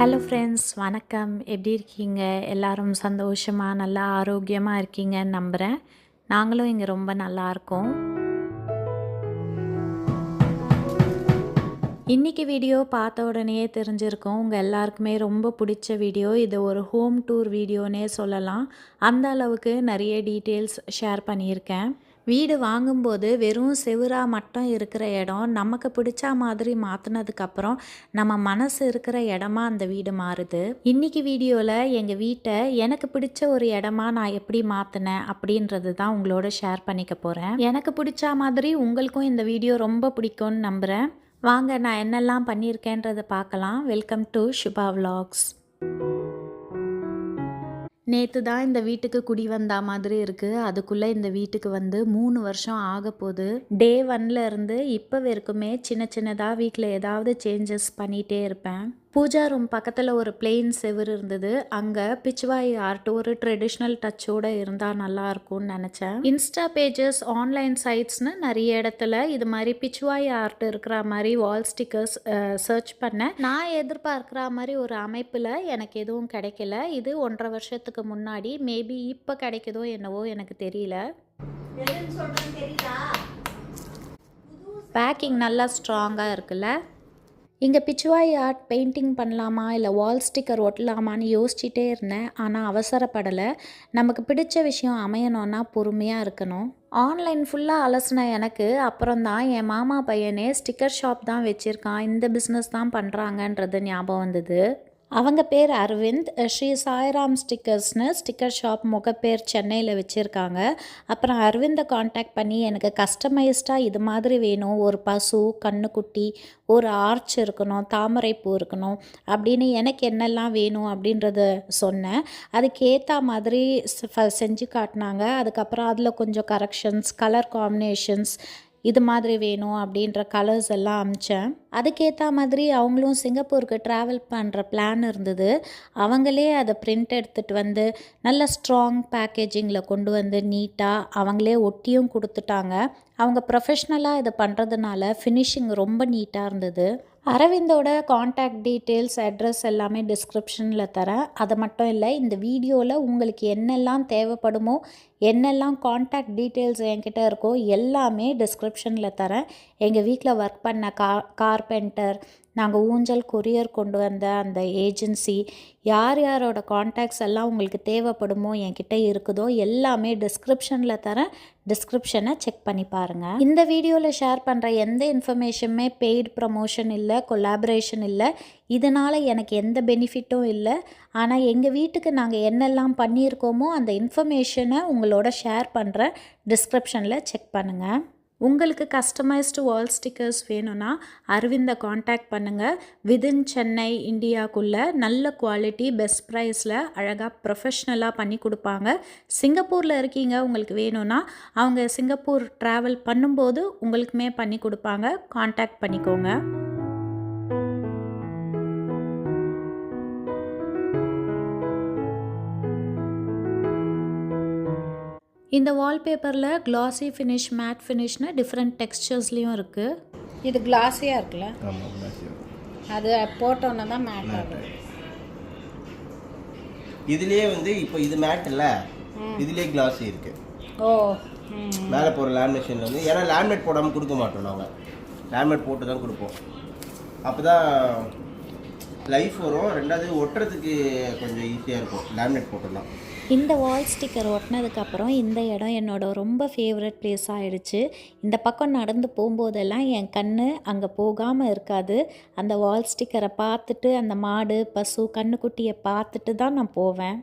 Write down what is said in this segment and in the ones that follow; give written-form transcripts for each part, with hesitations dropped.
Hello friends, வணக்கம். எப்படி இருக்கீங்க? எல்லாரும் சந்தோஷமா, நல்லா ஆரோக்கியமா இருக்கீங்கன்னு நம்புகிறேன். நாங்களும் இங்கே ரொம்ப நல்லா இருக்கோம். இன்றைக்கி வீடியோ பார்த்த உடனேயே தெரிஞ்சிருக்கும். உங்கள் எல்லாருக்குமே ரொம்ப பிடிச்ச வீடியோ. இது ஒரு ஹோம் டூர் வீடியோனே சொல்லலாம். அந்த அளவுக்கு நிறைய டீட்டெயில்ஸ் ஷேர் பண்ணியிருக்கேன். வீடு வாங்கும்போது வெறும் செவுரா மட்டும் இருக்கிற இடம் நமக்கு பிடிச்ச மாதிரி மாற்றினதுக்கப்புறம் நம்ம மனசு இருக்கிற இடமா அந்த வீடு மாறுது. இன்னைக்கு வீடியோவில் எங்கள் வீட்டை எனக்கு பிடிச்ச ஒரு இடமா நான் எப்படி மாற்றினேன் அப்படின்றது தான் உங்களோட ஷேர் பண்ணிக்க போகிறேன். எனக்கு பிடிச்ச மாதிரி உங்களுக்கும் இந்த வீடியோ ரொம்ப பிடிக்கும்னு நம்புகிறேன். வாங்க, நான் என்னெல்லாம் பண்ணியிருக்கேன்றதை பார்க்கலாம். Welcome to Subha vlogs. நேற்று தான் இந்த வீட்டுக்கு குடி வந்தா மாதிரி இருக்குது. அதுக்குள்ளே இந்த வீட்டுக்கு வந்து 3 வருஷம் ஆக போகுது. டே 1ல இருந்து இப்போ வரைக்குமே சின்ன சின்னதாக வீட்டில் ஏதாவது சேஞ்சஸ் பண்ணிகிட்டே இருப்பேன். பூஜா ரூம் பக்கத்தில் ஒரு பிளெயின் செவுரு இருந்தது. அங்கே பிச்சுவாய் ஆர்ட் ஒரு ட்ரெடிஷ்னல் டச்சோடு இருந்தால் நல்லாயிருக்கும்னு நினச்சேன். இன்ஸ்டா பேஜஸ், ஆன்லைன் சைட்ஸ்னு நிறைய இடத்துல இது மாதிரி பிச்சுவாய் ஆர்ட் இருக்கிற மாதிரி வால் ஸ்டிக்கர்ஸ் சர்ச் பண்ணேன். நான் எதிர்பார்க்குற மாதிரி ஒரு அமைப்பில் எனக்கு எதுவும் கிடைக்கல. இது 1.5 வருஷத்துக்கு முன்னாடி. மேபி இப்போ கிடைக்குதோ என்னவோ எனக்கு தெரியல. பேக்கிங் நல்லா ஸ்ட்ராங்காக இருக்குல்ல. இங்கே பிச்சுவாய் ஆர்ட் பெயிண்டிங் பண்ணலாமா இல்லை வால் ஸ்டிக்கர் ஒட்டலாமான்னு யோசிச்சுட்டே இருந்தேன். ஆனால் அவசரப்படலை. நமக்கு பிடிச்ச விஷயம் அமையணும்னா பொறுமையாக இருக்கணும். ஆன்லைன் ஃபுல்லாக அலசின எனக்கு அப்புறம்தான் என் மாமா பையனே ஸ்டிக்கர் ஷாப் தான் வச்சுருக்கான், இந்த பிஸ்னஸ் தான் பண்ணுறாங்கன்றது ஞாபகம் வந்தது. அவங்க பேர் அரவிந்த். ஸ்ரீ சாய்ராம் ஸ்டிக்கர்ஸ்னு ஸ்டிக்கர் ஷாப் முகப்பேர் சென்னையில் வச்சுருக்காங்க. அப்புறம் அரவிந்தை காண்டாக்ட் பண்ணி எனக்கு கஸ்டமைஸ்டாக இது மாதிரி வேணும், ஒரு பசு, கண்ணுக்குட்டி, ஒரு ஆர்ச் இருக்கணும், தாமரைப்பூ இருக்கணும் அப்படின்னு எனக்கு என்னெல்லாம் வேணும் அப்படின்றத சொன்னேன். அதுக்கேற்ற மாதிரி செஞ்சு காட்டினாங்க. அதுக்கப்புறம் அதில் கொஞ்சம் கரெக்ஷன்ஸ், கலர் காம்பினேஷன்ஸ் இது மாதிரி வேணும் அப்படின்ற கலர்ஸ் எல்லாம் அமிச்சேன். அதுக்கேற்ற மாதிரி அவங்களும் சிங்கப்பூருக்கு ட்ராவல் பண்ணுற பிளான் இருந்தது. அவங்களே அதை பிரிண்ட் எடுத்துகிட்டு வந்து நல்ல ஸ்ட்ராங் பேக்கேஜிங்கில் கொண்டு வந்து நீட்டாக அவங்களே ஒட்டியும் கொடுத்துட்டாங்க. அவங்க ப்ரொஃபஷ்னலாக இதை பண்ணுறதுனால ஃபினிஷிங் ரொம்ப நீட்டாக இருந்தது. அரவிந்தோட காண்டாக்ட் டீட்டெயில்ஸ், அட்ரஸ் எல்லாமே டிஸ்கிரிப்ஷனில் தரேன். அது மட்டும் இல்லை, இந்த வீடியோவில் உங்களுக்கு என்னெல்லாம் தேவைப்படுமோ, என்னெல்லாம் காண்டாக்ட் டீட்டெயில்ஸ் என்கிட்ட இருக்கோ எல்லாமே டிஸ்கிரிப்ஷனில் தரேன். எங்கள் வீட்டில் ஒர்க் பண்ண கார்பெண்டர், நாங்கள் ஊஞ்சல் கொரியர் கொண்டு வந்த அந்த ஏஜென்சி, யார் யாரோட காண்டாக்ட்ஸ் எல்லாம் உங்களுக்கு தேவைப்படுமோ என்கிட்ட இருக்குதோ எல்லாமே டிஸ்கிரிப்ஷனில் தரேன். டிஸ்கிரிப்ஷனை செக் பண்ணி பாருங்கள். இந்த வீடியோவில் ஷேர் பண்ணுற எந்த இன்ஃபர்மேஷனுமே பெய்டு ப்ரமோஷன் இல்லை, கொலாபரேஷன் இல்லை. இதனால் எனக்கு எந்த பெனிஃபிட்டும் இல்லை. ஆனால் எங்கள் வீட்டுக்கு நாங்கள் என்னெல்லாம் பண்ணியிருக்கோமோ அந்த இன்ஃபர்மேஷனை உங்களோட ஷேர் பண்ணுறேன். டிஸ்கிரிப்ஷனில் செக் பண்ணுங்கள். உங்களுக்கு கஸ்டமைஸ்டு வால் ஸ்டிக்கர்ஸ் வேணும்னா அரவிந்தை காண்டாக்ட் பண்ணுங்கள். விதின் சென்னை, இந்தியாவுக்குள்ளே நல்ல குவாலிட்டி, பெஸ்ட் ப்ரைஸில் அழகாக ப்ரொஃபஷ்னலாக பண்ணி கொடுப்பாங்க. சிங்கப்பூரில் இருக்கீங்க, உங்களுக்கு வேணும்னா அவங்க சிங்கப்பூர் ட்ராவல் பண்ணும்போது உங்களுக்குமே பண்ணி கொடுப்பாங்க. காண்டாக்ட் பண்ணிக்கோங்க. இந்த வால்பேப்பரில் கிளாஸி ஃபினிஷ், மேட் ஃபினிஷ்னு டிஃப்ரெண்ட் டெக்ஸ்சர்ஸ்லேயும் இருக்குது. இது கிளாஸியாக இருக்குல்ல, அது போட்டோன்னா தான் மேட் ஆகும். இதுலேயே வந்து இப்போ இது மேட் இல்லை, இதுலேயே கிளாஸி இருக்குது. ஓ, மேலே போகிற லேமினேஷனில் வந்து, ஏன்னா லேமினேட் போடாமல் கொடுக்க மாட்டோம் நாங்கள். லேமினேட் போட்டு தான் கொடுப்போம். அப்போ தான் லைஃப் வரும். ரெண்டாவது ஒட்டுறதுக்கு கொஞ்சம் ஈஸியாக இருக்கும் லேமினேட் போட்டோம்னா. இந்த வால் ஸ்டிக்கர் ஒட்டினதுக்கப்புறம் இந்த இடம் என்னோட ரொம்ப ஃபேவரட் பிளேஸ் ஆகிடுச்சு. இந்த பக்கம் நடந்து போகும்போதெல்லாம் என் கண் அங்கே போகாமல் இருக்காது. அந்த வால் ஸ்டிக்கரை பார்த்துட்டு, அந்த மாடு, பசு, கண்ணுக்குட்டியை பார்த்துட்டு தான் நான் போவேன்.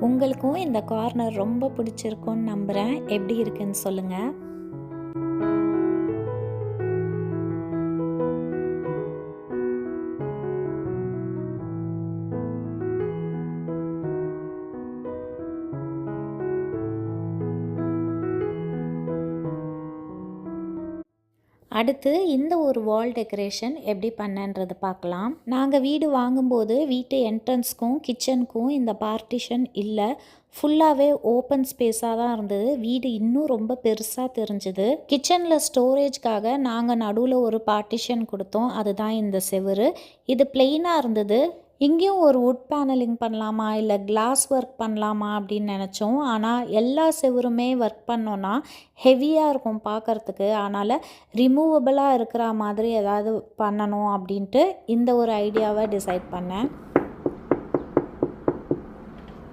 உங்களுக்கும் இந்த கார்னர் ரொம்ப பிடிச்சிருக்கும்னு நம்புகிறேன். எப்படி இருக்குன்னு சொல்லுங்கள். அடுத்து இந்த ஒரு வால் டெக்கரேஷன் எப்படி பண்ணன்றது பார்க்கலாம். நாங்கள் வீடு வாங்கும்போது வீட்டு என்ட்ரன்ஸ்க்கும் கிச்சனுக்கும் இந்த பார்ட்டிஷன் இல்லை, ஃபுல்லாகவே ஓப்பன் ஸ்பேஸாக தான் இருந்தது. வீடு இன்னும் ரொம்ப பெருசாக தெரிஞ்சுது. கிச்சனில் ஸ்டோரேஜ்க்காக நாங்கள் நடுவில் ஒரு பார்ட்டிஷன் கொடுத்தோம், அதுதான் இந்த செவுரு. இது பிளெயினாக இருந்தது. இங்கேயும் ஒரு வுட் பேனலிங் பண்ணலாமா இல்லை கிளாஸ் ஒர்க் பண்ணலாமா அப்படின்னு நினச்சோம். ஆனால் எல்லா செவருமே ஒர்க் பண்ணோன்னா ஹெவியாக இருக்கும் பார்க்குறதுக்கு. அதனால் ரிமூவபிளாக இருக்கிற மாதிரி ஏதாவது பண்ணணும் அப்படின்ட்டு இந்த ஒரு ஐடியாவை டிசைட் பண்ணேன்.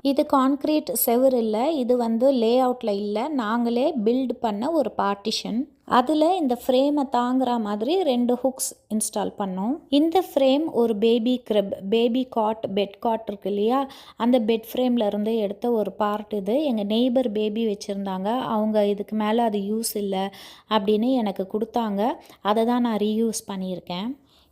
இது கான்க்ரீட் செவுரு இல்லை, இது லே அவுட்டில் இல்லை, நாங்களே பில்டு பண்ண ஒரு பார்ட்டிஷன். அதில் இந்த ஃப்ரேமை தாங்குற மாதிரி 2 ஹுக்ஸ் இன்ஸ்டால் பண்ணோம். இந்த ஃப்ரேம் ஒரு baby crib, baby cot, bed cot இருக்கு இல்லையா, அந்த பெட் ஃப்ரேமில் இருந்து எடுத்த ஒரு பார்ட் இது. எங்கள் நெய்பர் பேபி வச்சுருந்தாங்க, அவங்க இதுக்கு மேலே அது யூஸ் இல்லை அப்படின்னு எனக்கு கொடுத்தாங்க. அதை தான் நான் ரீயூஸ் பண்ணியிருக்கேன்.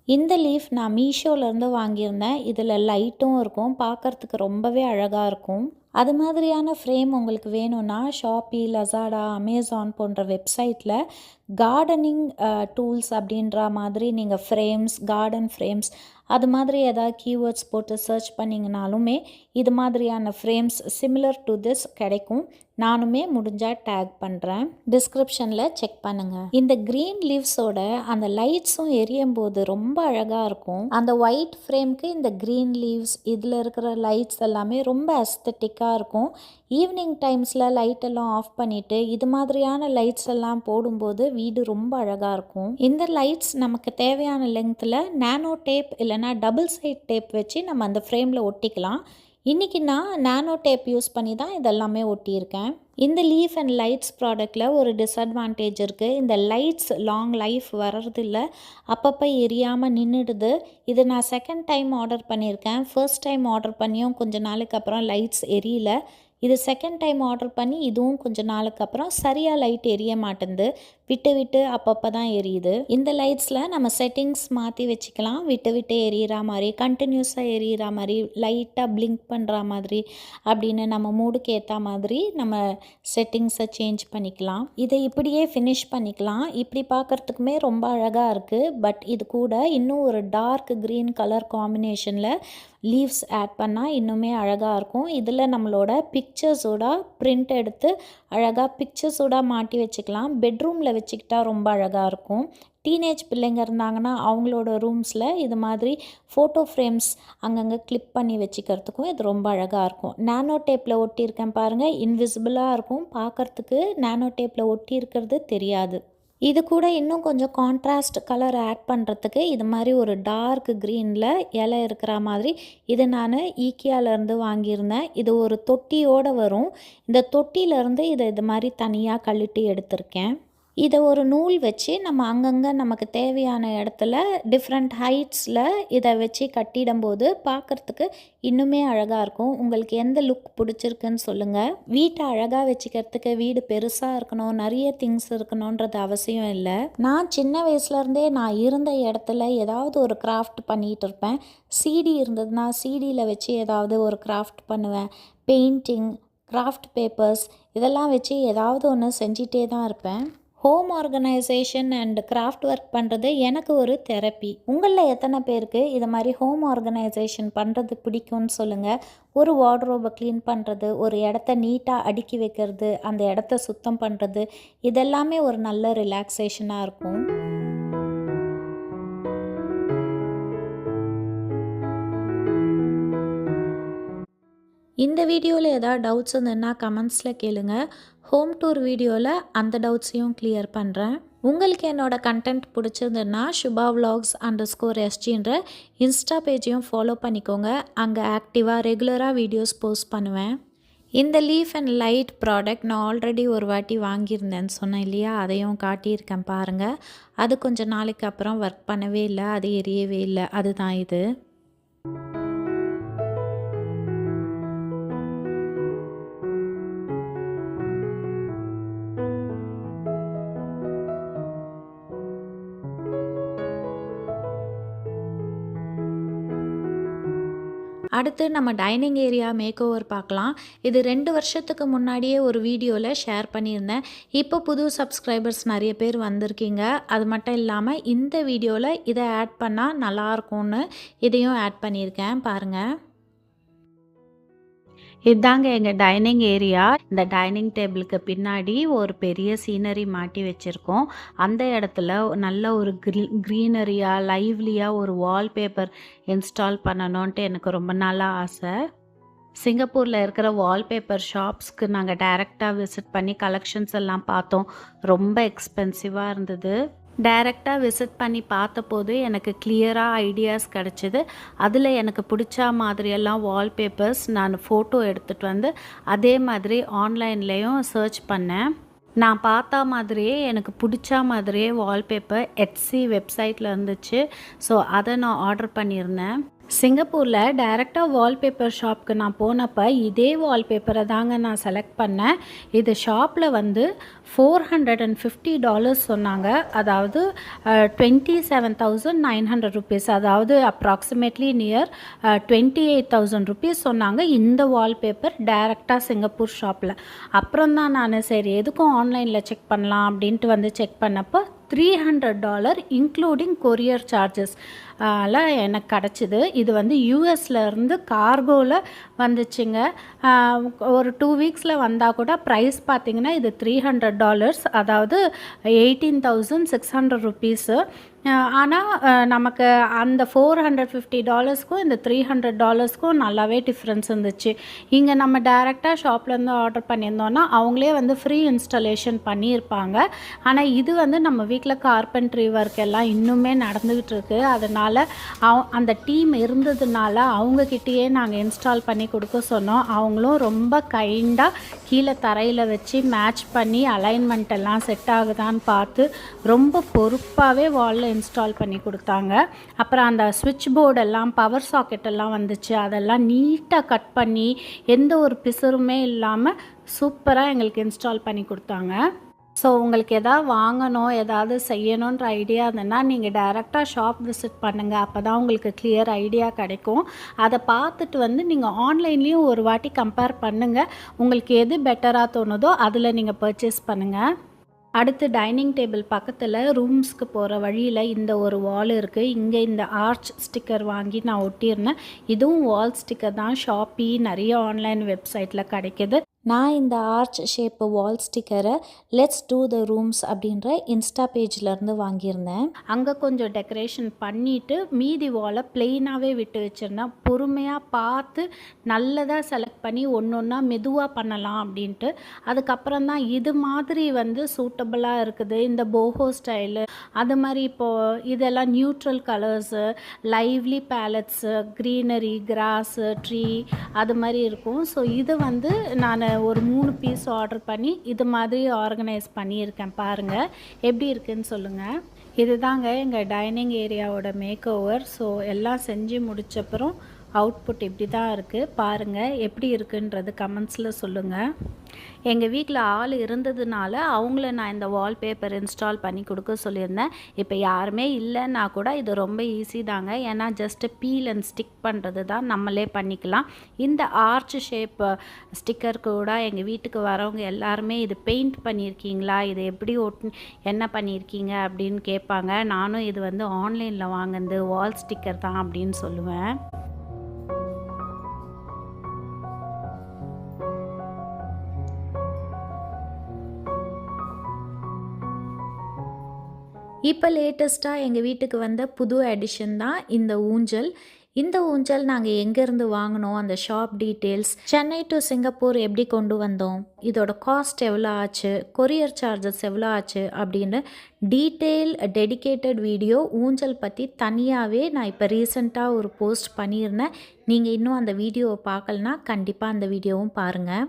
இந்த லீஃப் நான் மீஷோலேருந்து வாங்கியிருந்தேன். இதில் லைட்டும் இருக்கும், பார்க்குறதுக்கு ரொம்பவே அழகாக இருக்கும். அது மாதிரியான ஃப்ரேம் உங்களுக்கு வேணும்னா ஷாப்பி, லசாடா, அமேசான் போன்ற வெப்சைட்டில் கார்டனிங் டூல்ஸ் அப்படின்ற மாதிரி நீங்கள் ஃப்ரேம்ஸ், கார்டன் ஃப்ரேம்ஸ் அது மாதிரி ஏதாவது கீவேர்ட்ஸ் போட்டு சர்ச் பண்ணிங்கனாலுமே இது மாதிரியான ஃப்ரேம்ஸ் சிமிலர் டு திஸ் கிடைக்கும். நானுமே முடிஞ்சால் டேக் பண்ணுறேன், டிஸ்கிரிப்ஷனில் செக் பண்ணுங்கள். இந்த க்ரீன் லீவ்ஸோட அந்த லைட்ஸும் எரியும் போது ரொம்ப அழகாக இருக்கும். அந்த ஒயிட் ஃப்ரேம்க்கு இந்த க்ரீன் லீவ்ஸ், இதில் இருக்கிற லைட்ஸ் எல்லாமே ரொம்ப அஸ்தட்டிக்காக இருக்கும். ஈவினிங் டைம்ஸில் லைட்டெல்லாம் ஆஃப் பண்ணிவிட்டு இது மாதிரியான லைட்ஸ் எல்லாம் போடும்போது வீடு ரொம்ப அழகாக இருக்கும். இந்த லைட்ஸ் நமக்கு தேவையான லெங்த்தில் நானோ டேப் இல்லைனா டபுள் சைட் டேப் வச்சு நம்ம அந்த ஃப்ரேமில் ஒட்டிக்கலாம். இன்றைக்கி நான் நானோ டேப் யூஸ் பண்ணி தான் இதெல்லாமே ஒட்டியிருக்கேன். இந்த லீஃப் அண்ட் லைட்ஸ் ப்ராடக்டில் ஒரு டிஸ்அட்வான்டேஜ் இருக்குது. இந்த லைட்ஸ் லாங் லைஃப் வர்றதில்ல, அப்பப்போ எரியாமல் நின்றுடுது. இது நான் செகண்ட் டைம் ஆர்டர் பண்ணியிருக்கேன். ஃபர்ஸ்ட் டைம் ஆர்டர் பண்ணியும் கொஞ்ச நாளைக்கு அப்புறம் லைட்ஸ் எரியல. இது செகண்ட் டைம் ஆர்டர் பண்ணி இதுவும் கொஞ்ச நாளுக்கு அப்புறம் சரியாக லைட் எரிய மாட்டேங்குது, விட்டு விட்டு அப்பப்போ தான் எரியுது. இந்த லைட்ஸில் நம்ம செட்டிங்ஸ் மாற்றி வச்சுக்கலாம், விட்டு விட்டு எரியிற மாதிரி, கண்டினியூஸாக எரியிற மாதிரி, லைட்டாக பிளிங்க் பண்ணுற மாதிரி அப்படின்னு நம்ம மூடுக்கு ஏற்ற மாதிரி நம்ம செட்டிங்ஸை சேஞ்ச் பண்ணிக்கலாம். இதை இப்படியே ஃபினிஷ் பண்ணிக்கலாம். இப்படி பார்க்குறதுக்குமே ரொம்ப அழகாக இருக்குது. பட் இது கூட இன்னும் ஒரு டார்க் க்ரீன் கலர் காம்பினேஷனில் லீவ்ஸ் ஆட் பண்ணால் இன்னுமே அழகாக இருக்கும். இதில் நம்மளோட பிக்சர்ஸோட பிரிண்ட் எடுத்து அழகாக பிக்சர்ஸோட மாட்டி வச்சுக்கலாம். பெட்ரூமில் வச்சுக்கிட்டா ரொம்ப அழகாக இருக்கும். டீனேஜ் பிள்ளைங்க இருந்தாங்கன்னா அவங்களோட ரூம்ஸில் இது மாதிரி ஃபோட்டோ ஃப்ரேம்ஸ் அங்கங்கே கிளிப் பண்ணி வச்சுக்கிறதுக்கும் இது ரொம்ப அழகாக இருக்கும். நானோ டேப்பில் ஒட்டியிருக்கேன் பாருங்கள், இன்விசிபிளாக இருக்கும், பார்க்குறதுக்கு நானோ டேப்பில் ஒட்டி இருக்கிறது தெரியாது. இது கூட இன்னும் கொஞ்சம் கான்ட்ராஸ்ட் கலர் ஆட் பண்ணுறதுக்கு இது மாதிரி ஒரு டார்க் க்ரீனில் இலை இருக்கிற மாதிரி இது நான் ஈக்கியாவிலேருந்து வாங்கியிருந்தேன். இது ஒரு தொட்டியோடு வரும். இந்த தொட்டியிலேருந்து இதை இது மாதிரி தனியாக கழட்டி எடுத்திருக்கேன். இதை ஒரு நூல் வச்சு நம்ம அங்கங்கே நமக்கு தேவையான இடத்துல டிஃப்ரெண்ட் ஹைட்ஸில் இதை வச்சு கட்டிடும்போது பார்க்குறதுக்கு இன்னுமே அழகாக இருக்கும். உங்களுக்கு எந்த லுக் பிடிச்சிருக்குன்னு சொல்லுங்கள். வீட்டை அழகாக வச்சுக்கிறதுக்கு வீடு பெருசாக இருக்கணும், நிறைய திங்ஸ் இருக்கணுன்றது அவசியம் இல்லை. நான் சின்ன வயசுலேருந்தே நான் இருந்த இடத்துல ஏதாவது ஒரு கிராஃப்ட் பண்ணிகிட்டு இருப்பேன். சிடி இருந்ததுன்னா சிடியில் வச்சு ஏதாவது ஒரு கிராஃப்ட் பண்ணுவேன். பெயிண்டிங், கிராஃப்ட் பேப்பர்ஸ் இதெல்லாம் வச்சு ஏதாவது ஒன்று செஞ்சிட்டே தான் இருப்பேன். Home organisation and craft work பண்ணுறது எனக்கு ஒரு தெரப்பி. உங்களில் எத்தனை பேருக்கு இது மாதிரி ஹோம் ஆர்கனைசேஷன் பண்ணுறது பிடிக்கும்னு சொல்லுங்கள். ஒரு வார்ட்ரோபை க்ளீன் பண்ணுறது, ஒரு இடத்த நீட்டாக அடுக்கி வைக்கிறது, அந்த இடத்த சுத்தம் பண்ணுறது, இதெல்லாமே ஒரு நல்ல ரிலாக்ஸேஷனாக இருக்கும். இந்த வீடியோவில் ஏதாவது டவுட்ஸ் இருந்ததுன்னா கமெண்ட்ஸில் கேளுங்க. ஹோம் டூர் வீடியோவில் அந்த டவுட்ஸையும் கிளியர் பண்ணுறேன். உங்களுக்கு என்னோடய கண்டென்ட் பிடிச்சிருந்ததுன்னா சுபா vlogs_sgன்ற இன்ஸ்டா பேஜையும் ஃபாலோ பண்ணிக்கோங்க. அங்கே ஆக்டிவாக ரெகுலராக வீடியோஸ் போஸ்ட் பண்ணுவேன். இந்த லீஃப் அண்ட் லைட் ப்ராடக்ட் நான் ஆல்ரெடி ஒரு வாட்டி வாங்கியிருந்தேன்னு சொன்னேன் இல்லையா, அதையும் காட்டியிருக்கேன் பாருங்கள். அது கொஞ்சம் நாளைக்கு அப்புறம் ஒர்க் பண்ணவே இல்லை, அது எரியவே இல்லை. அதுதான் இது. அடுத்து நம்ம டைனிங் ஏரியா மேக் ஓவர் பார்க்கலாம். இது 2 வருஷத்துக்கு முன்னாடியே ஒரு வீடியோவில் ஷேர் பண்ணியிருந்தேன். இப்போ புது சப்ஸ்கிரைபர்ஸ் நிறைய பேர் வந்திருக்கீங்க. அது மட்டும் இல்லாமல் இந்த வீடியோவில் இதை ஆட் பண்ணால் நல்லாயிருக்கும்னு இதையும் ஆட் பண்ணியிருக்கேன் பாருங்கள். இதாங்க எங்கள் டைனிங் ஏரியா. இந்த டைனிங் டேபிளுக்கு பின்னாடி ஒரு பெரிய சீனரி மாட்டி வச்சுருக்கோம். அந்த இடத்துல நல்ல ஒரு க்ரீனரியாக லைவ்லியாக ஒரு வால்பேப்பர் இன்ஸ்டால் பண்ணணுன்ட்டு எனக்கு ரொம்ப நாளாக ஆசை. சிங்கப்பூரில் இருக்கிற வால்பேப்பர் ஷாப்ஸ்க்கு நாங்கள் டைரெக்டாக விசிட் பண்ணி கலெக்ஷன்ஸ் எல்லாம் பார்த்தோம். ரொம்ப எக்ஸ்பென்சிவாக இருந்தது. டைரெக்டாக விசிட் பண்ணி பார்த்தபோது எனக்கு கிளியராக ஐடியாஸ் கிடச்சிது. அதில் எனக்கு பிடிச்ச மாதிரியெல்லாம் வால்பேப்பர்ஸ் நான் ஃபோட்டோ எடுத்துகிட்டு வந்து அதே மாதிரி ஆன்லைன்லேயும் சர்ச் பண்ணேன். நான் பார்த்த மாதிரியே எனக்கு பிடிச்ச மாதிரியே வால்பேப்பர் எட்ஸி வெப்சைட்டில் இருந்துச்சு. ஸோ அதை நான் ஆர்டர் பண்ணியிருந்தேன். சிங்கப்பூரில் டைரெக்டாக வால்பேப்பர் ஷாப்க்கு நான் போனப்போ இதே வால்பேப்பரை தாங்க நான் செலக்ட் பண்ணேன். இது ஷாப்பில் வந்து $450 சொன்னாங்க. அதாவது 27,900 rupees, அதாவது அப்ராக்சிமேட்லி நியர் 28,000 rupees சொன்னாங்க இந்த வால்பேப்பர் டைரெக்டாக சிங்கப்பூர் ஷாப்பில். அப்புறம் தான் நான் சரி எதுக்கும் ஆன்லைனில் செக் பண்ணலாம் அப்படின்ட்டு வந்து செக் பண்ணப்போ $300 இன்க்ளூடிங் கொரியர் சார்ஜஸ் எனக்கு கிடச்சிது. இது வந்து யூஎஸ்லேருந்து கார்கோவில் வந்துச்சுங்க. ஒரு 2 வீக்ஸில் வந்தால் கூட ப்ரைஸ் பார்த்திங்கன்னா இது $300, அதாவது 18,600 rupees. ஆனால் நமக்கு அந்த $450க்கும் இந்த $300க்கும் நல்லாவே டிஃப்ரென்ஸ் இருந்துச்சு. இங்கே நம்ம டைரெக்டாக ஷாப்லேருந்து ஆர்டர் பண்ணியிருந்தோன்னா அவங்களே வந்து ஃப்ரீ இன்ஸ்டாலேஷன் பண்ணியிருப்பாங்க. ஆனால் இது வந்து நம்ம வீட்டில் கார்பென்ட்ரி ஒர்க் எல்லாம் இன்னுமே நடந்துக்கிட்டு இருக்குது. அதனால் அந்த டீம் இருந்ததுனால அவங்கக்கிட்டேயே நாங்கள் இன்ஸ்டால் பண்ணி கொடுக்க சொன்னோம். அவங்களும் ரொம்ப கைண்டாக கீழே தரையில் வச்சு மேட்ச் பண்ணி அலைன்மெண்ட் எல்லாம் செட் ஆகுதான்னு பார்த்து ரொம்ப பொறுப்பாகவே வாலில் இன்ஸ்டால் பண்ணி கொடுத்தாங்க. அப்புறம் அந்த ஸ்விட்ச் போர்டெல்லாம் பவர் சாக்கெட்டெல்லாம் வந்துச்சு. அதெல்லாம் நீட்டாக கட் பண்ணி எந்த ஒரு பிசுறுமே இல்லாமல் சூப்பராக எங்களுக்கு இன்ஸ்டால் பண்ணி கொடுத்தாங்க. ஸோ உங்களுக்கு எதாவது வாங்கணும் ஏதாவது செய்யணுன்ற ஐடியா இருந்ததுன்னா நீங்கள் டைரெக்டாக ஷாப் விசிட் பண்ணுங்கள். அப்போ தான் உங்களுக்கு கிளியர் ஐடியா கிடைக்கும். அதை பார்த்துட்டு வந்து நீங்கள் ஆன்லைன்லேயும் ஒரு வாட்டி கம்பேர் பண்ணுங்கள். உங்களுக்கு எது பெட்டராக தோணுதோ அதில் நீங்கள் பர்ச்சேஸ் பண்ணுங்கள். அடுத்து டைனிங் டேபிள் பக்கத்தில் ரூம்ஸ்க்கு போகிற வழியில் இந்த ஒரு வால் இருக்குது. இங்கே இந்த ஆர்ச் ஸ்டிக்கர் வாங்கி நான் ஒட்டியிருந்தேன். இதுவும் வால் ஸ்டிக்கர் தான். ஷாப்பி நிறைய ஆன்லைன் வெப்சைட்டில் கிடைக்கிது. நான் இந்த ஆர்ச் ஷேப்பு வால் ஸ்டிக்கரை லெட்ஸ் டூ த ரூம்ஸ் அப்படின்ற இன்ஸ்டா பேஜ்லேருந்து வாங்கியிருந்தேன். அங்கே கொஞ்சம் டெக்கரேஷன் பண்ணிவிட்டு மீதி வாலை ப்ளெயினாகவே விட்டு வச்சுருந்தேன். பொறுமையாக பார்த்து நல்லதாக செலக்ட் பண்ணி ஒன்று ஒன்றா மெதுவாக பண்ணலாம் அப்படின்ட்டு. அதுக்கப்புறம் தான் இது மாதிரி வந்து சூட்டபுளாக இருக்குது இந்த போஹோ ஸ்டைலு. அது மாதிரி இப்போது இதெல்லாம் neutral colours, lively palettes, greenery, grass, tree அது மாதிரி இருக்கும். ஸோ இது வந்து நான் ஒரு 3 பீஸ் ஆர்டர் பண்ணி இது மாதிரி ஆர்கனைஸ் பண்ணியிருக்கேன். பாருங்கள் எப்படி இருக்குதுன்னு சொல்லுங்கள். இதுதாங்க எங்கள் டைனிங் ஏரியாவோட மேக் ஓவர். ஸோ எல்லாம் செஞ்சு முடிச்சப்புறம் அவுட்புட் இப்படி தான் இருக்குது. பாருங்கள் எப்படி இருக்குன்றது கமெண்ட்ஸில் சொல்லுங்கள். எங்கள் வீட்டில் ஆள் இருந்ததுனால அவங்கள நான் இந்த வால்பேப்பர் இன்ஸ்டால் பண்ணி கொடுக்க சொல்லியிருந்தேன். இப்போ யாருமே இல்லைன்னா கூட இது ரொம்ப ஈஸி தாங்க. ஏன்னா ஜஸ்ட்டு பீல் அண்ட் ஸ்டிக் பண்ணுறது தான், நம்மளே பண்ணிக்கலாம். இந்த ஆர்ச் ஷேப் ஸ்டிக்கர் கூட எங்கள் வீட்டுக்கு வரவங்க எல்லாருமே இது பெயிண்ட் பண்ணியிருக்கீங்களா, இது எப்படி என்ன பண்ணியிருக்கீங்க அப்படின்னு கேட்பாங்க. நானும் இது வந்து ஆன்லைனில் வாங்கினது வால் ஸ்டிக்கர் தான் அப்படின்னு சொல்லுவேன். இப்போ லேட்டஸ்ட்டாக எங்கள் வீட்டுக்கு வந்த புது எடிஷன் தான் இந்த ஊஞ்சல். இந்த ஊஞ்சல் நாங்கள் எங்கேருந்து வாங்கினோம், அந்த shop details, Chennai to Singapore எப்படி கொண்டு வந்தோம், இதோட காஸ்ட் எவ்வளோ ஆச்சு, கொரியர் சார்ஜஸ் எவ்வளோ ஆச்சு அப்படின்னு டெடிகேட்டட் வீடியோ ஊஞ்சல் பற்றி தனியாகவே நான் இப்போ ரீசெண்டாக ஒரு போஸ்ட் பண்ணியிருந்தேன். நீங்கள் இன்னும் அந்த வீடியோவை பார்க்கலனா கண்டிப்பாக அந்த வீடியோவும் பாருங்கள்.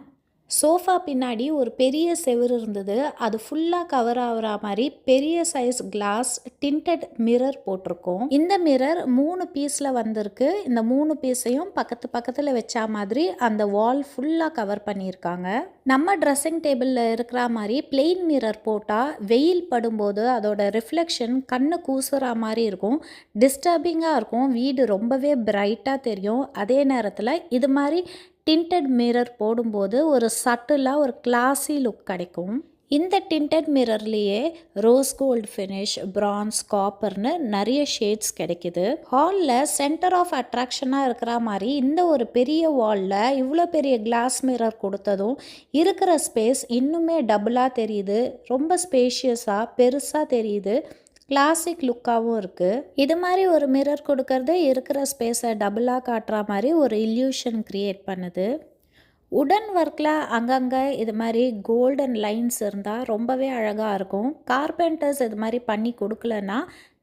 சோஃபா பின்னாடி ஒரு பெரிய செவுரு இருந்தது. அது ஃபுல்லாக கவர் ஆகிற மாதிரி பெரிய சைஸ் கிளாஸ் டிண்டட் மிரர் போட்டிருக்கோம். இந்த மிரர் 3 பீஸில் வந்திருக்கு. இந்த 3 பீஸையும் பக்கத்தில் வச்சா மாதிரி அந்த வால் ஃபுல்லாக கவர் பண்ணியிருக்காங்க. நம்ம ட்ரெஸ்ஸிங் டேபிளில் இருக்கிற மாதிரி பிளெயின் மிரர் போட்டால் வெயில் படும்போது அதோட ரிஃப்ளெக்ஷன் கண்ணு கூசுகிற மாதிரி இருக்கும், டிஸ்டர்பிங்காக இருக்கும், வீடு ரொம்பவே பிரைட்டாக தெரியும். அதே நேரத்தில் இது மாதிரி டிண்டட் மிரர் போடும்போது ஒரு சட்டிலாக ஒரு கிளாஸி லுக் கிடைக்கும். இந்த டிண்டட் மிரர்லேயே ரோஸ் கோல்டு ஃபினிஷ், பிரான்ஸ், காப்பர்னு நிறைய ஷேட்ஸ் கிடைக்குது. ஹாலில் சென்டர் ஆஃப் அட்ராக்ஷனாக இருக்கிற மாதிரி இந்த ஒரு பெரிய வாலில் இவ்வளோ பெரிய கிளாஸ் மிரர் கொடுத்ததும் இருக்கிற ஸ்பேஸ் இன்னுமே டபுளாக தெரியுது. ரொம்ப ஸ்பேஷியஸாக பெருசாக தெரியுது, கிளாசிக் லுக்காகவும் இருக்குது. இது மாதிரி ஒரு மிரர் கொடுக்கறது இருக்கிற ஸ்பேஸை டபுளாக காட்டுற மாதிரி ஒரு இல்யூஷன் க்ரியேட் பண்ணுது. உடன் ஒர்க்கில் அங்கங்கே இது மாதிரி கோல்டன் லைன்ஸ் இருந்தால் ரொம்பவே அழகாக இருக்கும். கார்பெண்டர்ஸ் இது மாதிரி பண்ணி கொடுக்கலன்னா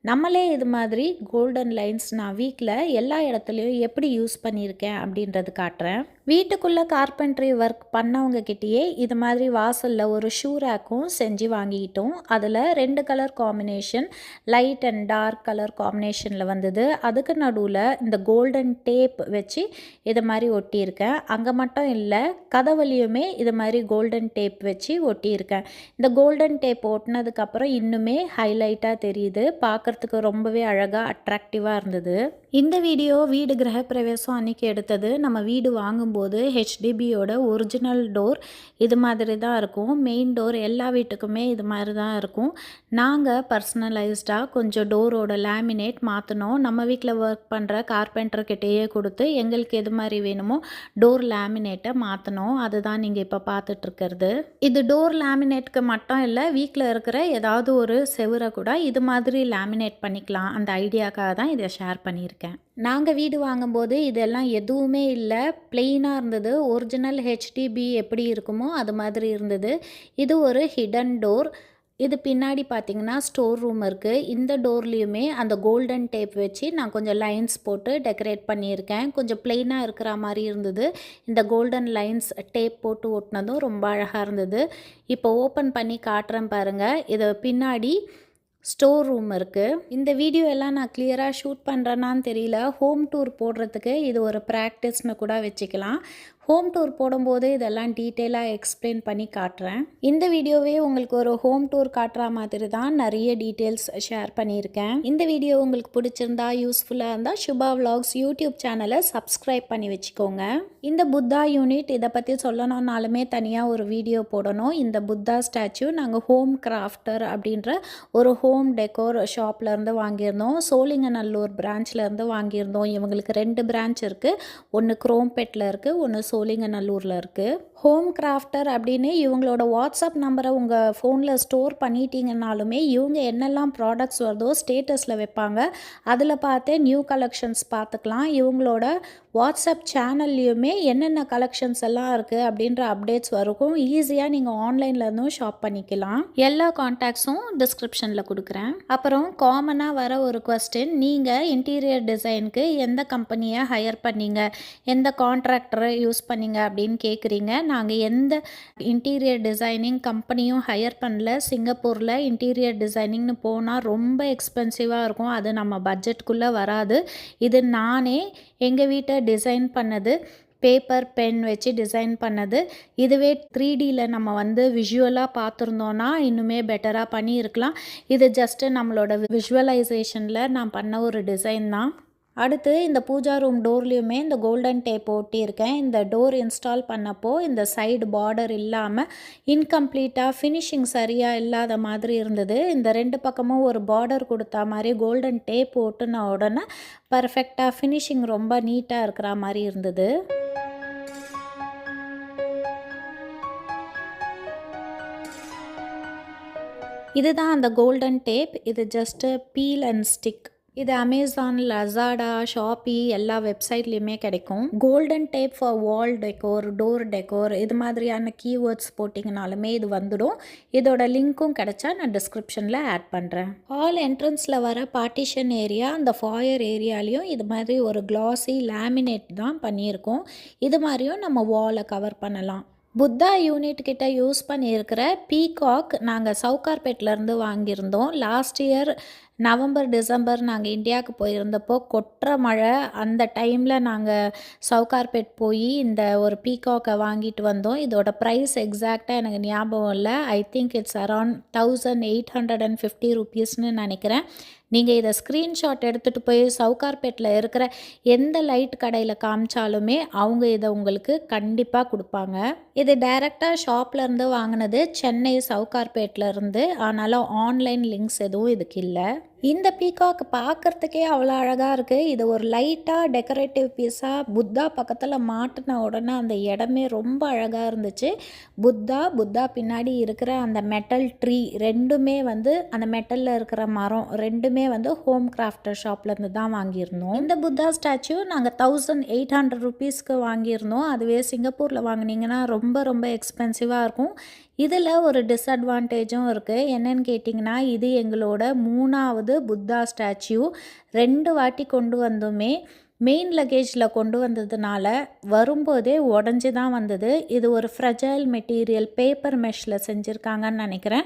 நம்மளே இது மாதிரி கோல்டன் லைன்ஸ் நான் வீட்டில் எல்லா இடத்துலையும் எப்படி யூஸ் பண்ணியிருக்கேன் அப்படின்றது காட்டுறேன். வீட்டுக்குள்ளே கார்பெண்ட்ரி ஒர்க் பண்ணவங்க கிட்டேயே இது மாதிரி வாசலில் ஒரு ஷூ ரேக்கும் செஞ்சு வாங்கிக்கிட்டோம். அதில் 2 colour combination, light and dark colour காம்பினேஷனில் வந்தது. அதுக்கு நடுவில் இந்த கோல்டன் டேப் வச்சு இது மாதிரி ஒட்டியிருக்கேன். அங்கே மட்டும் இல்லை, கதவுலையுமே இது மாதிரி கோல்டன் டேப் வச்சு ஒட்டியிருக்கேன். இந்த கோல்டன் டேப் ஒட்டினதுக்கப்புறம் இன்னுமே ஹைலைட்டாக தெரியுது, பார்க்குறதுக்கு ரொம்பவே அழகாக அட்ராக்டிவாக இருந்தது. இந்த வீடியோ வீடு கிரகப்பிரவேசம் அன்றைக்கி எடுத்தது. நம்ம வீடு வாங்கும்போது ஹெச்டிபியோட ஒரிஜினல் டோர் இது மாதிரி தான் இருக்கும். மெயின் டோர் எல்லா வீட்டுக்குமே இது மாதிரி தான் இருக்கும். நாங்கள் பர்சனலைஸ்டாக கொஞ்சம் டோரோட லேமினேட் மாற்றினோம். நம்ம வீட்டில் ஒர்க் பண்ணுற கார்பெண்டர்கிட்டேயே கொடுத்து எங்களுக்கு எது மாதிரி வேணுமோ டோர் லேமினேட்டை மாற்றினோம். அதுதான் நீங்கள் இப்போ பார்த்துட்ருக்கிறது. இது டோர் லேமினேட்டுக்கு மட்டும் இல்லை, வீட்டில் இருக்கிற ஏதாவது ஒரு செவுரை கூட இது மாதிரி லேமினேட் பண்ணிக்கலாம். அந்த ஐடியாக்காக தான் இதை ஷேர் பண்ணியிருக்கேன். நாங்கள் வீடு வாங்கும்போது இதெல்லாம் எதுவுமே இல்லை, பிளெயினாக இருந்தது. ஒரிஜினல் ஹெச்டிபி எப்படி இருக்குமோ அது மாதிரி இருந்தது. இது ஒரு ஹிடன் டோர். இது பின்னாடி பார்த்தீங்கன்னா ஸ்டோர் ரூம் இருக்குது. இந்த டோர்லேயுமே அந்த கோல்டன் டேப் வச்சு நான் கொஞ்சம் லைன்ஸ் போட்டு டெக்கரேட் பண்ணியிருக்கேன். கொஞ்சம் பிளெயினாக இருக்கிற மாதிரி இருந்தது. இந்த கோல்டன் லைன்ஸ் டேப் போட்டு ஒட்டினதும் ரொம்ப அழகாக இருந்தது. இப்போ ஓப்பன் பண்ணி காட்டுறேன் பாருங்கள். இது பின்னாடி ஸ்டோர் ரூம் இருக்குது. இந்த வீடியோ எல்லாம் நான் கிளியராக ஷூட் பண்ணுறேன்னான்னு தெரியல. ஹோம் டூர் போடுறதுக்கு இது ஒரு ப்ராக்டிஸ்னு கூட வச்சுக்கலாம். ஹோம் டூர் போடும்போது இதெல்லாம் டீட்டெயிலாக எக்ஸ்பிளைன் பண்ணி காட்டுறேன். இந்த வீடியோவே உங்களுக்கு ஒரு ஹோம் டூர் காட்டுற மாதிரி தான் நிறைய டீட்டெயில்ஸ் ஷேர் பண்ணியிருக்கேன். இந்த வீடியோ உங்களுக்கு பிடிச்சிருந்தா, யூஸ்ஃபுல்லாக இருந்தால் சுபா விலாக்ஸ் யூடியூப் சேனலை சப்ஸ்கிரைப் பண்ணி வச்சுக்கோங்க. இந்த புத்தா யூனிட் இதை பற்றி சொல்லணுன்னாலுமே தனியாக ஒரு வீடியோ போடணும். இந்த புத்தா ஸ்டாச்சு நாங்கள் ஹோம் கிராஃப்டர் அப்படின்ற ஒரு ஹோம் டெக்கோர் ஷாப்லேருந்து வாங்கியிருந்தோம். சோழிங்கநல்லூர் பிரான்ச்லேருந்து வாங்கியிருந்தோம். இவங்களுக்கு 2 பிரான்ச் இருக்குது. ஒன்று குரோம்பேட்டில் இருக்குது, ஒன்று சோழிங்கநல்லூரில் இருக்குது. ஹோம் கிராஃப்டர் அப்படின்னு இவங்களோட வாட்ஸ்அப் நம்பரை உங்கள் ஃபோனில் ஸ்டோர் பண்ணிட்டீங்கன்னாலுமே இவங்க என்னெல்லாம் ப்ராடக்ட்ஸ் வருதோ ஸ்டேட்டஸில் வைப்பாங்க. அதில் பார்த்து நியூ கலெக்ஷன்ஸ் பார்த்துக்கலாம். இவங்களோட வாட்ஸ்அப் சேனல்லையுமே என்னென்ன கலெக்ஷன்ஸ் எல்லாம் இருக்குது அப்படின்ற அப்டேட்ஸ் வரும். ஈஸியாக நீங்கள் ஆன்லைன்லேருந்தும் ஷாப் பண்ணிக்கலாம். எல்லா கான்டாக்ட்ஸும் டிஸ்கிரிப்ஷனில் கொடுக்குறேன். அப்புறம் காமனாக வர ஒரு கொஸ்டின், நீங்கள் இன்டீரியர் டிசைனுக்கு எந்த கம்பெனியை ஹையர் பண்ணீங்க, எந்த கான்ட்ராக்டரை யூஸ் பண்ணீங்க அப்படின்னு கேட்குறீங்க. நாங்கள் எந்த இன்டீரியர் டிசைனிங் கம்பெனியும் ஹையர் பண்ணல. சிங்கப்பூரில் இன்டீரியர் டிசைனிங்னு போனால் ரொம்ப எக்ஸ்பென்சிவாக இருக்கும். அது நம்ம பட்ஜெட்டுக்குள்ளே வராது. இது நானே எங்கள் வீட்டை டிசைன் பண்ணது, பேப்பர் பென் வச்சு டிசைன் பண்ணது. இதுவே 3Dயில் நம்ம விஷுவலாக பார்த்துருந்தோன்னா இன்னுமே பெட்டராக பண்ணியிருக்கலாம். இது ஜஸ்ட்டு நம்மளோட விஷுவலைசேஷனில் நான் பண்ண ஒரு டிசைன் தான். அடுத்து இந்த பூஜா ரூம் டோர்லேயுமே இந்த கோல்டன் டேப் ஒட்டியிருக்கேன். இந்த டோர் இன்ஸ்டால் பண்ணப்போ இந்த சைடு பார்டர் இல்லாமல் இன்கம்ப்ளீட்டாக ஃபினிஷிங் சரியாக இல்லாத மாதிரி இருந்தது. இந்த 2 பக்கமும் ஒரு பார்டர் கொடுத்தா மாதிரி கோல்டன் டேப் ஒட்டுன உடனே பர்ஃபெக்டாக ஃபினிஷிங் ரொம்ப நீட்டாக இருக்கிற மாதிரி இருந்தது. இதுதான் அந்த கோல்டன் டேப். இது ஜஸ்ட்டு பீல் அண்ட் ஸ்டிக். இது அமேசான், லசாடா, ஷாப்பி எல்லா வெப்சைட்லேயுமே கிடைக்கும். Golden tape for wall decor, door decor இது மாதிரியான கீவேர்ட்ஸ் போட்டிங்கனாலுமே இது வந்துடும். இதோட லிங்க்கும் கிடைச்சா நான் டிஸ்கிரிப்ஷனில் ஆட் பண்ணுறேன். ஹால் என்ட்ரன்ஸில் வர பார்ட்டிஷன் ஏரியா, அந்த ஃபாயர் ஏரியாலையும் இது மாதிரி ஒரு கிளாஸி லேமினேட் தான் பண்ணியிருக்கோம். இது மாதிரியும் நம்ம வாலை கவர் பண்ணலாம். புத்தா யூனிட் கிட்ட யூஸ் பண்ணியிருக்கிற பீகாக் நாங்கள் சவுகார்பேட்லேருந்து வாங்கியிருந்தோம். லாஸ்ட் இயர் நவம்பர் டிசம்பர் நாங்கள் இந்தியாவுக்கு போயிருந்தப்போ கொட்டுற மழை, அந்த டைமில் நாங்கள் சவுகார்பேட் போய் இந்த ஒரு பீகாக்கை வாங்கிட்டு வந்தோம். இதோட ப்ரைஸ் எக்ஸாக்டாக எனக்கு ஞாபகம் இல்லை. ஐ திங்க் இட்ஸ் அரௌண்ட் 1850 ருபீஸ்னு நினைக்கிறேன். நீங்கள் இதை ஸ்க்ரீன்ஷாட் எடுத்துகிட்டு போய் சவுகார்பேட்டில் இருக்கிற எந்த லைட் கடையில் காமிச்சாலுமே அவங்க இதை உங்களுக்கு கண்டிப்பாக கொடுப்பாங்க. இது டைரெக்டாக ஷாப்லேருந்து வாங்கினது, சென்னை சவுகார்பேட்லேருந்து. ஆனாலும் ஆன்லைன் லிங்க்ஸ் எதுவும் இதுக்கு இல்லை. இந்த பீகாக் பார்க்குறதுக்கே அவ்வளோ அழகாக இருக்குது. இது ஒரு லைட்டாக டெக்கரேட்டிவ் பீஸாக புத்தா பக்கத்தில் மாட்டின உடனே அந்த இடமே ரொம்ப அழகாக இருந்துச்சு. புத்தா பின்னாடி இருக்கிற அந்த மெட்டல் ட்ரீ ரெண்டுமே வந்து, அந்த மெட்டலில் இருக்கிற மரம் ரெண்டுமே வந்து ஹோம் கிராஃப்டர் ஷாப்லேருந்து தான் வாங்கியிருந்தோம். இந்த புத்தா ஸ்டாச்சு நாங்கள் 1800 ருபீஸ்க்கு வாங்கியிருந்தோம். அதுவே சிங்கப்பூரில் வாங்கினீங்கன்னா ரொம்ப ரொம்ப எக்ஸ்பென்சிவாக இருக்கும். இதில் ஒரு டிஸ்அட்வான்டேஜும் இருக்குது. என்னன்னு கேட்டிங்கன்னா, இது எங்களோட 3வது புத்தா ஸ்டாச்சு. 2 வாட்டி கொண்டு வந்தோமே. மெயின் லக்கேஜில் கொண்டு வந்ததுனால வரும்போதே உடஞ்சி தான் வந்தது. இது ஒரு ஃப்ரெஜைல் மெட்டீரியல், பேப்பர் மெஷ்ஷில் செஞ்சுருக்காங்கன்னு நினைக்கிறேன்.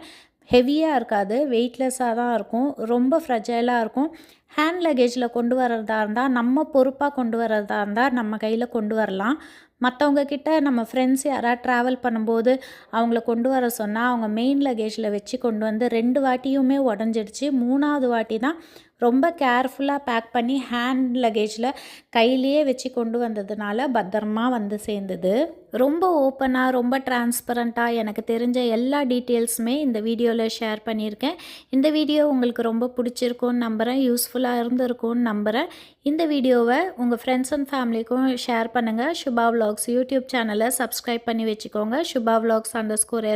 ஹெவியாக இருக்காது, வெயிட்லெஸ்ஸாக தான் இருக்கும், ரொம்ப ஃப்ரெஜைலாக இருக்கும். ஹேண்ட் லக்கேஜில் கொண்டு வர்றதா இருந்தால், நம்ம பொறுப்பாக கொண்டு வர்றதா இருந்தால் நம்ம கையில் கொண்டு வரலாம். மற்றவங்க கிட்ட நம்ம ஃப்ரெண்ட்ஸ் யாராவது ட்ராவல் பண்ணும்போது அவங்கள கொண்டு வர சொன்னால் அவங்க மெயின் லக்கேஜில் வச்சு கொண்டு வந்து 2 வாட்டியுமே உடஞ்சிடுச்சு. 3வது வாட்டி தான் ரொம்ப கேர்ஃபுல்லாக பேக் பண்ணி ஹேண்ட் லக்கேஜில் கையிலேயே வச்சு கொண்டு வந்ததுனால பத்திரமா வந்து சேர்ந்தது. ரொம்ப ஓப்பனாக, ரொம்ப டிரான்ஸ்பரண்ட்டாக எனக்கு தெரிஞ்ச எல்லா டீட்டெயில்ஸுமே இந்த வீடியோவில் ஷேர் பண்ணியிருக்கேன். இந்த வீடியோ உங்களுக்கு ரொம்ப பிடிச்சிருக்கும்னு நம்புகிறேன், யூஸ்ஃபுல்லாக இருந்திருக்கும்னு நம்புகிறேன். இந்த வீடியோவை உங்கள் ஃப்ரெண்ட்ஸ் அண்ட் ஃபேமிலிக்கும் ஷேர் பண்ணுங்கள். சுபா விலாக்ஸ் யூடியூப் சேனலை சப்ஸ்கிரைப் பண்ணி வச்சுக்கோங்க. சுபா விலாக்ஸ்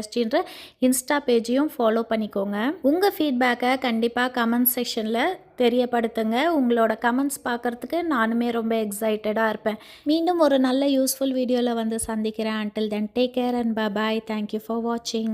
_SGன்ற இன்ஸ்டா பேஜையும் ஃபாலோ பண்ணிக்கோங்க. உங்கள் ஃபீட்பேக்கை கண்டிப்பாக கமெண்ட் செக்ஷனில் தெரியப்படுத்துங்க. உங்களோட கமெண்ட்ஸ் பார்க்குறதுக்கு நானுமே ரொம்ப எக்ஸைட்டடாக இருப்பேன். மீண்டும் ஒரு நல்ல யூஸ்ஃபுல் வீடியோவில் வந்து சந்திக்கிறேன். until then take care and bye bye. Thank you for watching.